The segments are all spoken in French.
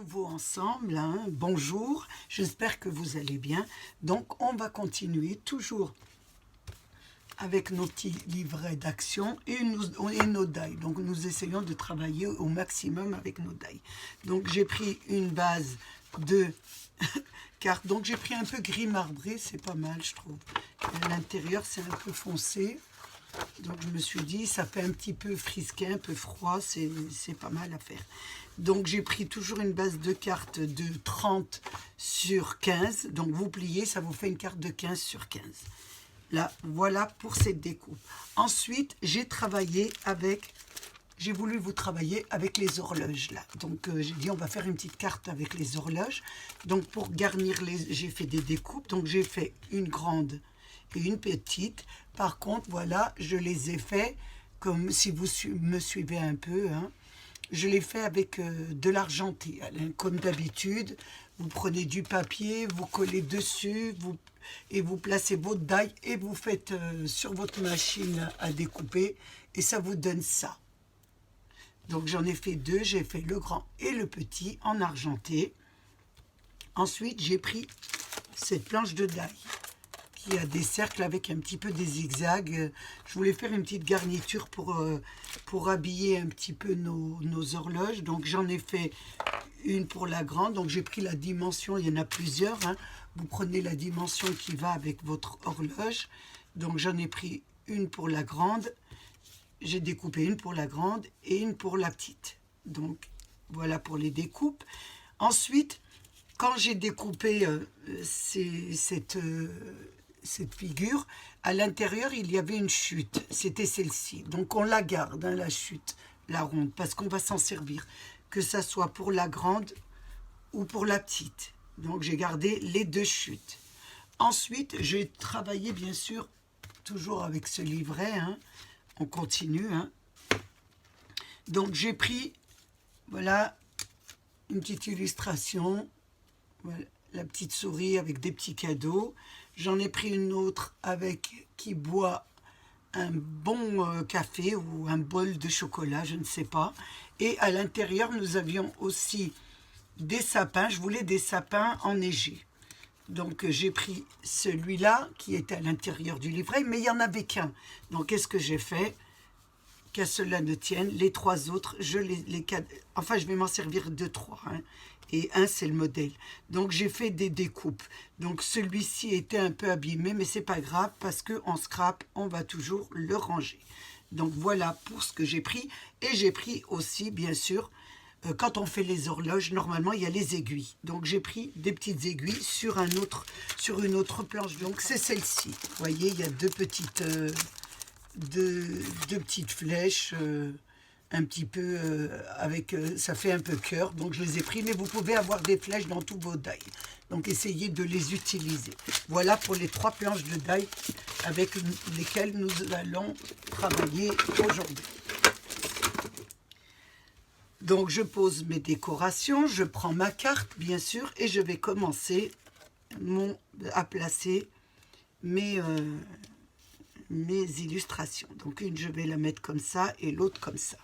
nouveau ensemble, hein. Bonjour, j'espère que vous allez bien. Donc on va continuer toujours avec nos petits livrets d'action et nos die. Donc nous essayons de travailler au maximum avec nos die. Donc j'ai pris une base de cartes. Donc j'ai pris un peu gris marbré, c'est pas mal je trouve. À l'intérieur c'est un peu foncé. Donc je me suis dit, ça fait un petit peu frisqué, un peu froid, c'est pas mal à faire. Donc j'ai pris toujours une base de cartes de 30 sur 15. Donc vous pliez, ça vous fait une carte de 15 sur 15. Là, voilà pour cette découpe. Ensuite, j'ai voulu vous travailler avec les horloges là. Donc j'ai dit on va faire une petite carte avec les horloges. Donc pour garnir j'ai fait des découpes. Donc j'ai fait une grande et une petite. Par contre, voilà, je les ai fait comme si vous me suivez un peu, hein. Je l'ai fait avec de l'argenté. Comme d'habitude, vous prenez du papier, vous collez dessus, et vous placez votre die et vous faites sur votre machine à découper et ça vous donne ça. Donc j'en ai fait deux, j'ai fait le grand et le petit en argenté. Ensuite, j'ai pris cette planche de die qui a des cercles avec un petit peu des zigzags. Je voulais faire une petite garniture pour habiller un petit peu nos horloges. Donc j'en ai fait une pour la grande. Donc j'ai pris la dimension, il y en a plusieurs, hein. Vous prenez la dimension qui va avec votre horloge. Donc j'en ai pris une pour la grande. J'ai découpé une pour la grande et une pour la petite. Donc voilà pour les découpes. Ensuite, quand j'ai découpé cette figure, à l'intérieur, il y avait une chute. C'était celle-ci. Donc, on la garde, hein, la chute, la ronde, parce qu'on va s'en servir, que ça soit pour la grande ou pour la petite. Donc, j'ai gardé les deux chutes. Ensuite, j'ai travaillé, bien sûr, toujours avec ce livret, hein. On continue, hein. Donc, j'ai pris, voilà, une petite illustration. Voilà, la petite souris avec des petits cadeaux. J'en ai pris une autre qui boit un bon café ou un bol de chocolat, je ne sais pas. Et à l'intérieur, nous avions aussi des sapins. Je voulais des sapins enneigés. Donc j'ai pris celui-là qui était à l'intérieur du livret, mais il n'y en avait qu'un. Donc qu'est-ce que j'ai fait? Qu'à cela ne tienne, les trois autres, je vais m'en servir de trois, hein. Et un, c'est le modèle. Donc, j'ai fait des découpes. Donc, celui-ci était un peu abîmé, mais c'est pas grave parce qu'en scrap, on va toujours le ranger. Donc, voilà pour ce que j'ai pris. Et j'ai pris aussi, bien sûr, quand on fait les horloges, normalement, il y a les aiguilles. Donc, j'ai pris des petites aiguilles sur une autre planche. Donc, c'est celle-ci. Vous voyez, il y a deux petites flèches, un petit peu ça fait un peu cœur, donc je les ai pris, mais vous pouvez avoir des flèches dans tous vos die, donc essayez de les utiliser. Voilà pour les trois planches de die avec lesquelles nous allons travailler aujourd'hui. Donc je pose mes décorations, je prends ma carte bien sûr et je vais commencer à placer mes illustrations. Donc une, je vais la mettre comme ça et l'autre comme ça.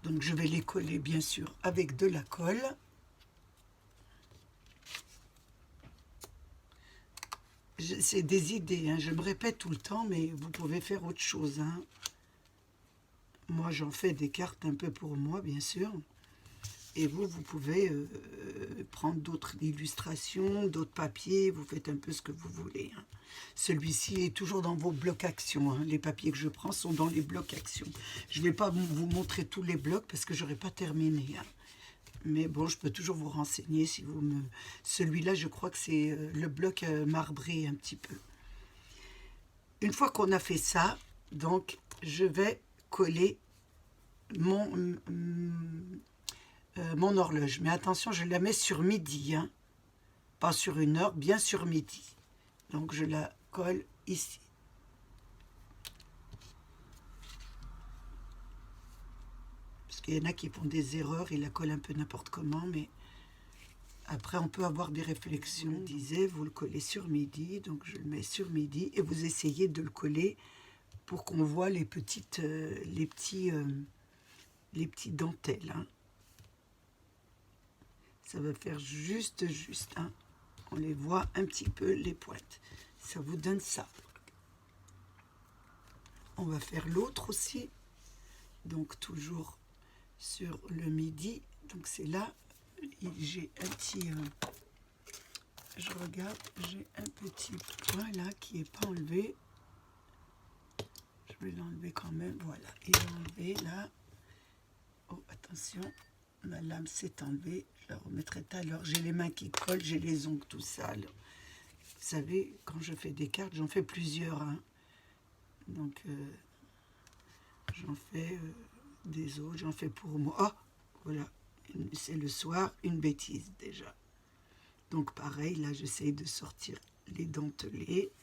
Donc je vais les coller bien sûr avec de la colle. C'est des idées, hein. Je me répète tout le temps, mais vous pouvez faire autre chose, hein. Moi j'en fais des cartes un peu pour moi bien sûr. Et vous pouvez prendre d'autres illustrations, d'autres papiers, vous faites un peu ce que vous voulez, hein. Celui-ci est toujours dans vos blocs actions, hein. Les papiers que je prends sont dans les blocs actions. Je ne vais pas vous montrer tous les blocs parce que je n'aurai pas terminé, hein. Mais bon, je peux toujours vous renseigner si vous me... Celui-là, je crois que c'est le bloc marbré un petit peu. Une fois qu'on a fait ça, donc, je vais coller mon horloge. Mais attention, je la mets sur midi, hein. Pas sur une heure, bien sur midi. Donc je la colle ici. Parce qu'il y en a qui font des erreurs, ils la collent un peu n'importe comment, mais après on peut avoir des réflexions. Je disais, vous le collez sur midi, donc je le mets sur midi et vous essayez de le coller pour qu'on voit les petites dentelles, hein. Ça va faire juste, hein. On les voit un petit peu, les pointes. Ça vous donne ça. On va faire l'autre aussi. Donc toujours sur le midi. Donc c'est là, j'ai un petit... je regarde, j'ai un petit point là qui n'est pas enlevé. Je vais l'enlever quand même. Voilà, il est enlevé là. Oh, attention, ma lame s'est enlevée. Je la remettrai tout à l'heure. J'ai les mains qui collent, j'ai les ongles tout sales. Vous savez, quand je fais des cartes, j'en fais plusieurs. Hein. Donc, j'en fais des autres, j'en fais pour moi. Oh, voilà, c'est le soir, une bêtise déjà. Donc, pareil, là, j'essaye de sortir les dentelés.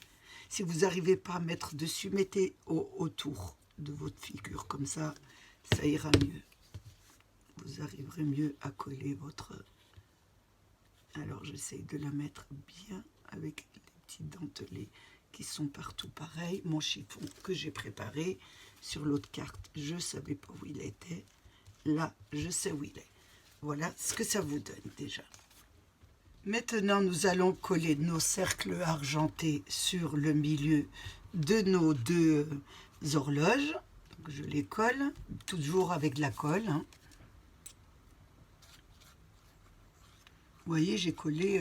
Si vous n'arrivez pas à mettre dessus, mettez autour de votre figure. Comme ça ira mieux. Vous arriverez mieux à coller votre... Alors, j'essaye de la mettre bien avec les petits dentelés qui sont partout pareil. Mon chiffon que j'ai préparé sur l'autre carte, je ne savais pas où il était. Là, je sais où il est. Voilà ce que ça vous donne déjà. Maintenant, nous allons coller nos cercles argentés sur le milieu de nos deux horloges. Donc, je les colle, toujours avec de la colle. Hein. Vous voyez, j'ai collé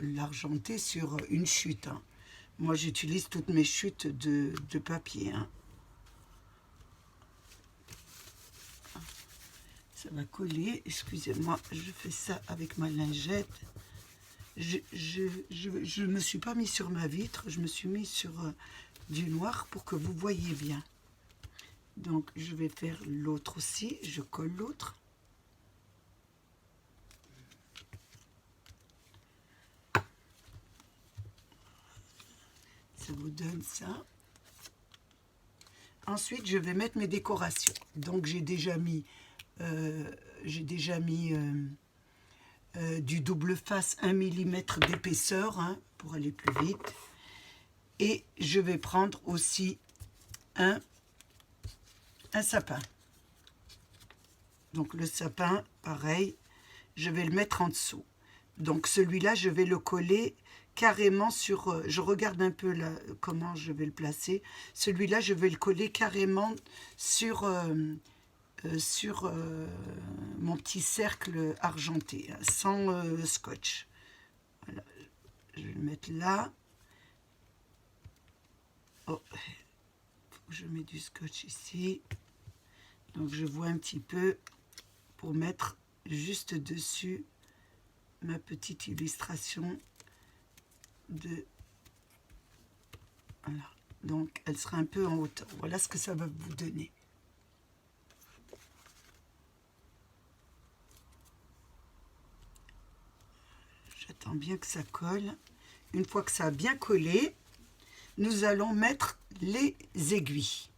l'argenté sur une chute. Hein. Moi, j'utilise toutes mes chutes de papier. Hein. Ça va coller. Excusez-moi, je fais ça avec ma lingette. Je me suis pas mis sur ma vitre, je me suis mis sur du noir pour que vous voyez bien. Donc, je vais faire l'autre aussi. Je colle l'autre. Ça vous donne ça. Ensuite, je vais mettre mes décorations. Donc, j'ai déjà mis du double face 1 mm d'épaisseur hein, pour aller plus vite. Et je vais prendre aussi un sapin. Donc, le sapin, pareil, je vais le mettre en dessous. Donc, celui-là, je vais le coller carrément sur... je regarde un peu là, comment je vais le placer. Celui-là, je vais le coller carrément sur mon petit cercle argenté, hein, sans scotch. Voilà. Je vais le mettre là. Oh, je mets du scotch ici. Donc, je vois un petit peu pour mettre juste dessus ma petite illustration de... Voilà. Donc, elle sera un peu en hauteur. Voilà ce que ça va vous donner. J'attends bien que ça colle. Une fois que ça a bien collé, nous allons mettre les aiguilles.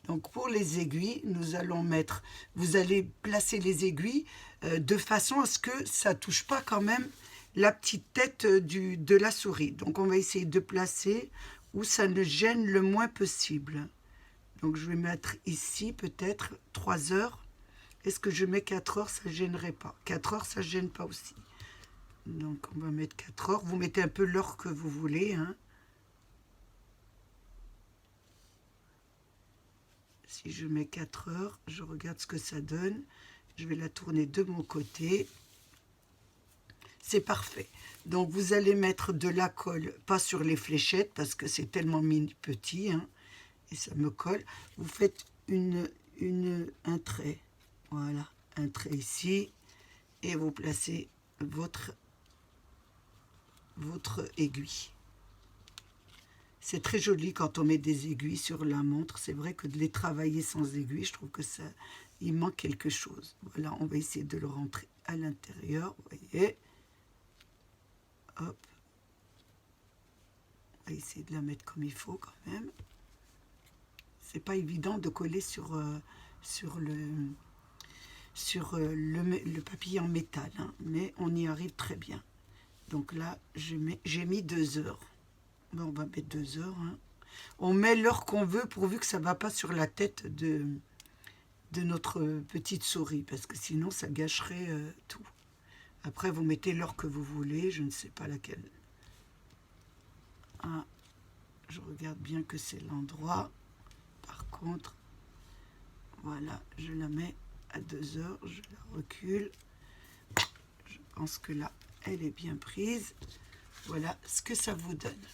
Donc, pour les aiguilles, nous allons mettre... Vous allez placer les aiguilles de façon à ce que ça ne touche pas quand même la petite tête de la souris. Donc, on va essayer de placer où ça ne gêne le moins possible. Donc, je vais mettre ici peut-être 3 heures. Est-ce que je mets 4 heures? Ça ne gênerait pas. 4 heures, ça ne gêne pas aussi. Donc, on va mettre 4 heures. Vous mettez un peu l'heure que vous voulez. Hein. Si je mets 4 heures, je regarde ce que ça donne. Je vais la tourner de mon côté. C'est parfait. Donc, vous allez mettre de la colle, pas sur les fléchettes, parce que c'est tellement petit, hein, et ça me colle. Vous faites un trait. Voilà, un trait ici. Et vous placez votre aiguille. C'est très joli quand on met des aiguilles sur la montre. C'est vrai que de les travailler sans aiguille, je trouve que ça, il manque quelque chose. Voilà, on va essayer de le rentrer à l'intérieur. Vous voyez. Hop. On va essayer de la mettre comme il faut quand même. C'est pas évident de coller sur le papier en métal, hein, mais on y arrive très bien. Donc là, j'ai mis 2 heures. Bon, on va mettre 2 heures. Hein. On met l'heure qu'on veut pourvu que ça ne va pas sur la tête de notre petite souris, parce que sinon ça gâcherait tout. Après, vous mettez l'heure que vous voulez, je ne sais pas laquelle. Ah, je regarde bien que c'est l'endroit. Par contre, voilà, je la mets à 2 heures, je la recule. Je pense que là, elle est bien prise. Voilà ce que ça vous donne.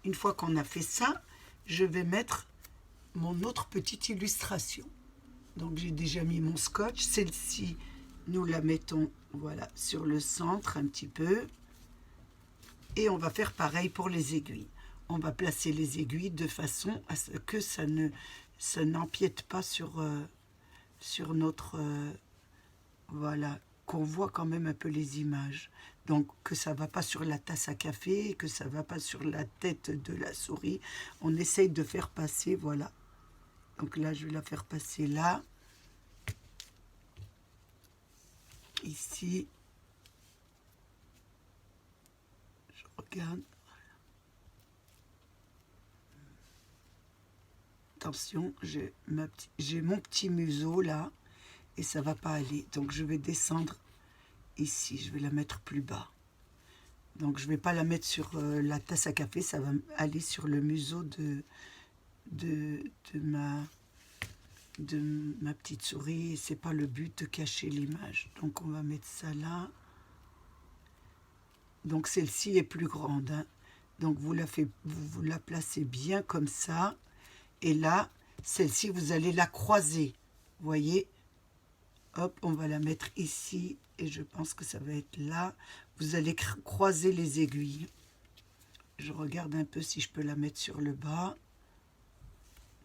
Une fois qu'on a fait ça, je vais mettre mon autre petite illustration. Donc j'ai déjà mis mon scotch. Celle-ci, nous la mettons voilà, sur le centre un petit peu. Et on va faire pareil pour les aiguilles. On va placer les aiguilles de façon à ce que ça n'empiète pas sur notre... voilà, qu'on voit quand même un peu les images. Donc que ça ne va pas sur la tasse à café, que ça ne va pas sur la tête de la souris. On essaye de faire passer, voilà. Donc là, je vais la faire passer là. Ici. Je regarde. Attention, j'ai mon petit museau là. Et ça ne va pas aller. Donc je vais descendre ici. Je vais la mettre plus bas. Donc je ne vais pas la mettre sur la tasse à café. Ça va aller sur le museau de ma petite souris. C'est pas le but de cacher l'image. Donc on va mettre ça là. Donc celle-ci est plus grande. Hein. Donc vous la placez bien comme ça. Et là, celle-ci, vous allez la croiser. Vous voyez? Hop, on va la mettre ici. Et je pense que ça va être là. Vous allez croiser les aiguilles. Je regarde un peu si je peux la mettre sur le bas.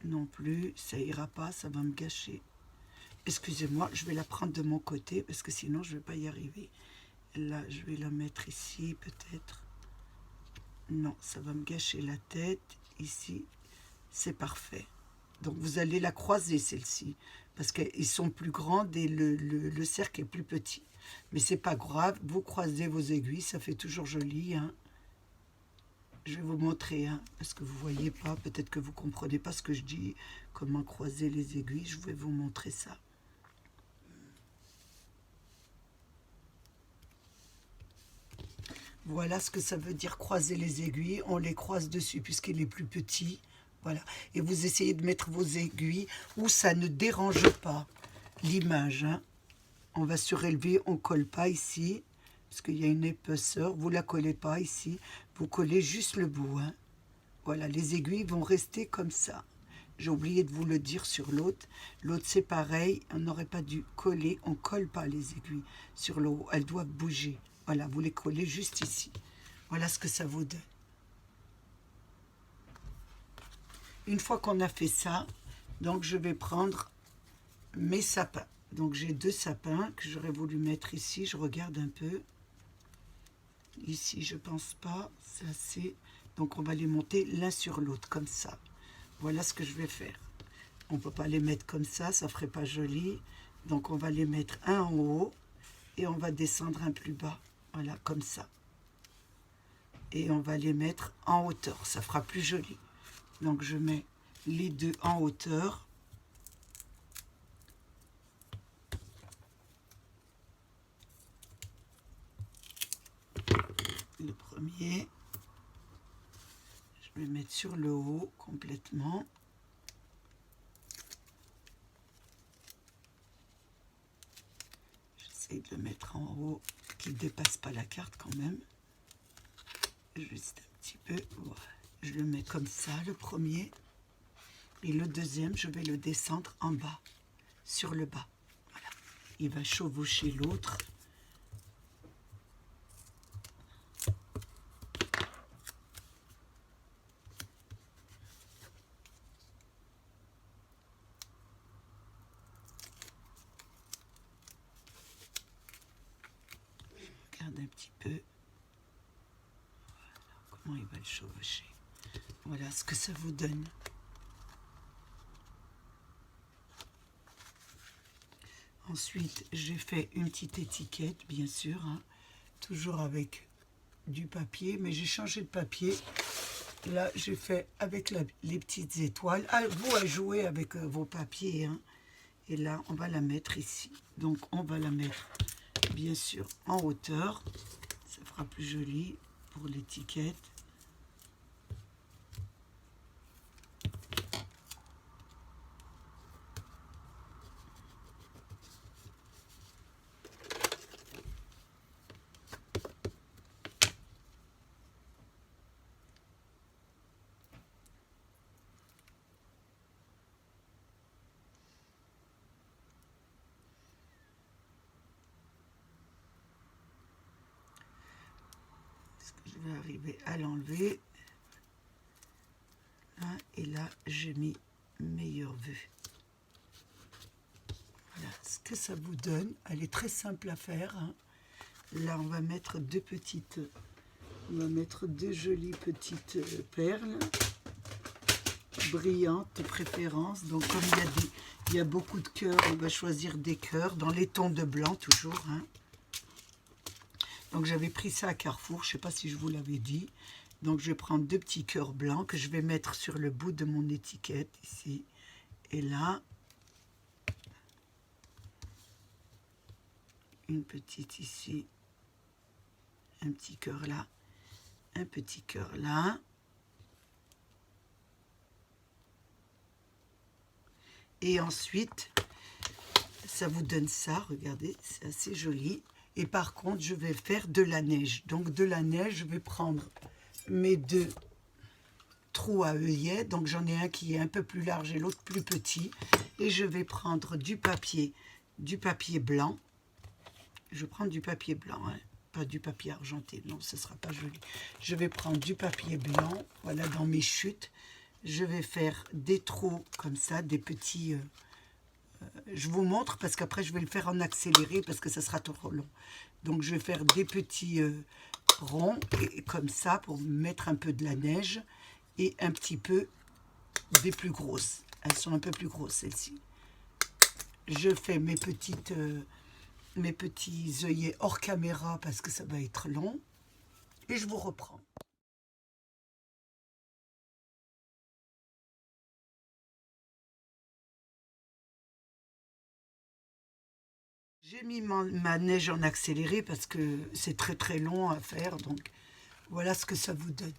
Non plus, ça ira pas, ça va me gâcher. Excusez-moi, je vais la prendre de mon côté parce que sinon je ne vais pas y arriver. Là, je vais la mettre ici peut-être. Non, ça va me gâcher la tête. Ici, c'est parfait. Donc vous allez la croiser celle-ci parce qu'ils sont plus grandes et le cercle est plus petit. Mais c'est pas grave, vous croisez vos aiguilles, ça fait toujours joli. Hein. Je vais vous montrer, hein, parce que vous ne voyez pas, peut-être que vous ne comprenez pas ce que je dis, comment croiser les aiguilles, je vais vous montrer ça. Voilà ce que ça veut dire croiser les aiguilles, on les croise dessus puisqu'il est plus petit, voilà. Et vous essayez de mettre vos aiguilles où ça ne dérange pas l'image. Hein. On va surélever, on ne colle pas ici, parce qu'il y a une épaisseur, vous ne la collez pas ici, vous collez juste le bout. Hein. Voilà, les aiguilles vont rester comme ça. J'ai oublié de vous le dire sur l'autre. L'autre, c'est pareil, on n'aurait pas dû coller, on ne colle pas les aiguilles sur le haut, elles doivent bouger. Voilà, vous les collez juste ici. Voilà ce que ça vous donne. Une fois qu'on a fait ça, donc je vais prendre mes sapins. Donc j'ai 2 sapins que j'aurais voulu mettre ici, je regarde un peu. Ici, je pense pas, c'est assez. Donc on va les monter l'un sur l'autre, comme ça. Voilà ce que je vais faire. On ne peut pas les mettre comme ça ferait pas joli. Donc on va les mettre un en haut et on va descendre un plus bas. Voilà, comme ça. Et on va les mettre en hauteur, ça fera plus joli. Donc je mets les 2 en hauteur. Le premier, je vais mettre sur le haut complètement. J'essaie de le mettre en haut, qu'il ne dépasse pas la carte quand même. Juste un petit peu. Voilà. Je le mets comme ça, le premier. Et le deuxième, je vais le descendre en bas, sur le bas. Voilà. Il va chevaucher l'autre. Regarde un petit peu. Voilà, comment il va le chevaucher. Voilà ce que ça vous donne. Ensuite, j'ai fait une petite étiquette, bien sûr, hein, toujours avec du papier, mais j'ai changé de papier là, j'ai fait avec les petites étoiles. À vous à jouer avec vos papiers. Hein. Et là, on va la mettre ici. Donc, on va la mettre, bien sûr, en hauteur. Ça fera plus joli pour l'étiquette. Je vais arriver à l'enlever. Là, et là, j'ai mis meilleure vue. Voilà ce que ça vous donne. Elle est très simple à faire. Hein. Là, on va mettre on va mettre deux jolies petites perles brillantes de préférence. Donc, comme il y a beaucoup de cœurs, on va choisir des cœurs dans les tons de blanc toujours. Hein. Donc, j'avais pris ça à Carrefour. Je ne sais pas si je vous l'avais dit. Donc, je vais prendre deux petits cœurs blancs que je vais mettre sur le bout de mon étiquette ici. Et là, une petite ici, un petit cœur là, un petit cœur là. Et ensuite, ça vous donne ça, regardez, c'est assez joli. Et par contre, je vais faire de la neige. Donc, de la neige, je vais prendre mes deux trous à œillets. Donc, j'en ai un qui est un peu plus large et l'autre plus petit. Et je vais prendre du papier blanc. Je prends du papier blanc, hein, pas du papier argenté. Non, ce ne sera pas joli. Je vais prendre du papier blanc, voilà, dans mes chutes. Je vais faire des trous comme ça, des petits... je vous montre parce qu'après, je vais le faire en accéléré parce que ça sera trop long. Donc, je vais faire des petits ronds et, comme ça pour mettre un peu de la neige et un petit peu des plus grosses. Elles sont un peu plus grosses, celles-ci. Je fais mes petits œillets hors caméra parce que ça va être long. Et je vous reprends. J'ai mis ma neige en accéléré parce que c'est très très long à faire. Donc voilà ce que ça vous donne.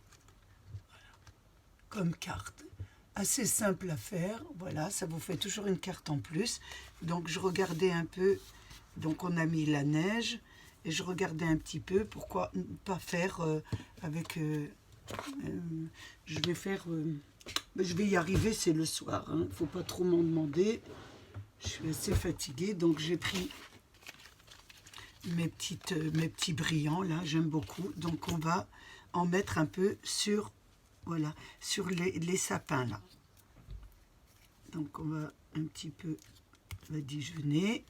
Comme carte. Assez simple à faire. Voilà, ça vous fait toujours une carte en plus. Donc je regardais un peu. Donc on a mis la neige. Et je regardais un petit peu pourquoi ne pas faire avec... je vais faire... je vais y arriver, c'est le soir. Il ne faut pas trop m'en demander. Je suis assez fatiguée. Donc j'ai pris mes petits brillants là, j'aime beaucoup. Donc on va en mettre un peu sur, voilà, sur les sapins là. Donc on va un petit peu badigeonner.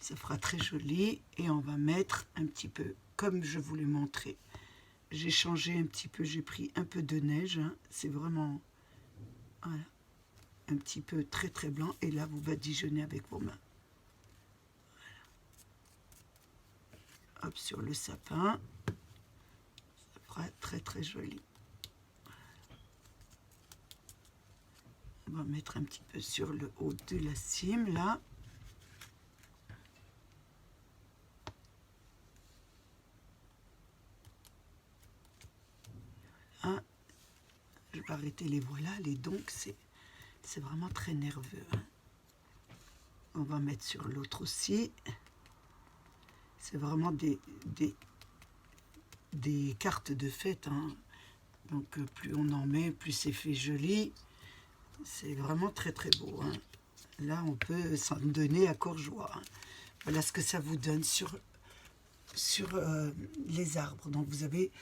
Ça fera très joli. Et on va mettre un petit peu, comme je vous l'ai montré. J'ai changé un petit peu, j'ai pris un peu de neige. Hein. C'est vraiment, voilà, un petit peu très très blanc. Et là, vous badigeonnez avec vos mains. Hop, sur le sapin, ça fera très très joli. On va mettre un petit peu sur le haut de la cime là. Voilà. Je vais arrêter les voilà, les donc c'est vraiment très nerveux. Hein. On va mettre sur l'autre aussi. C'est vraiment des cartes de fête. Hein. Donc plus on en met, plus c'est fait joli. C'est vraiment très très beau. Hein. Là, on peut s'en donner à cœur joie. Hein. Voilà ce que ça vous donne sur les arbres. Donc vous avez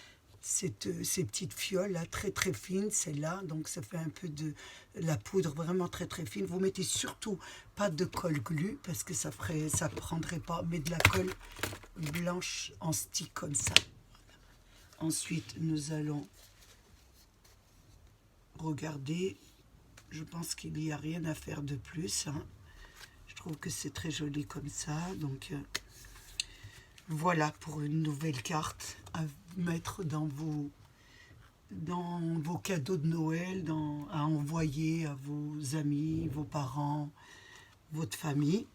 ces petites fioles là très très fines, celle-là, donc ça fait un peu de la poudre vraiment très très fine. Vous mettez surtout pas de colle glu parce que ça prendrait pas, mais de la colle blanche en stick comme ça. Ensuite nous allons regarder. Je pense qu'il n'y a rien à faire de plus. Hein. Je trouve que c'est très joli comme ça. Donc voilà pour une nouvelle carte à mettre dans vos cadeaux de Noël, à envoyer à vos amis, vos parents, votre famille.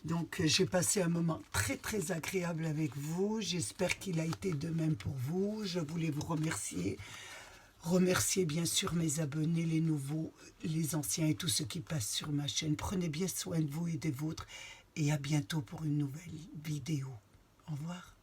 Donc j'ai passé un moment très très agréable avec vous. J'espère qu'il a été de même pour vous. Je voulais vous remercier. Remercier bien sûr mes abonnés, les nouveaux, les anciens et tous ceux qui passent sur ma chaîne. Prenez bien soin de vous et des vôtres. Et à bientôt pour une nouvelle vidéo. Au revoir.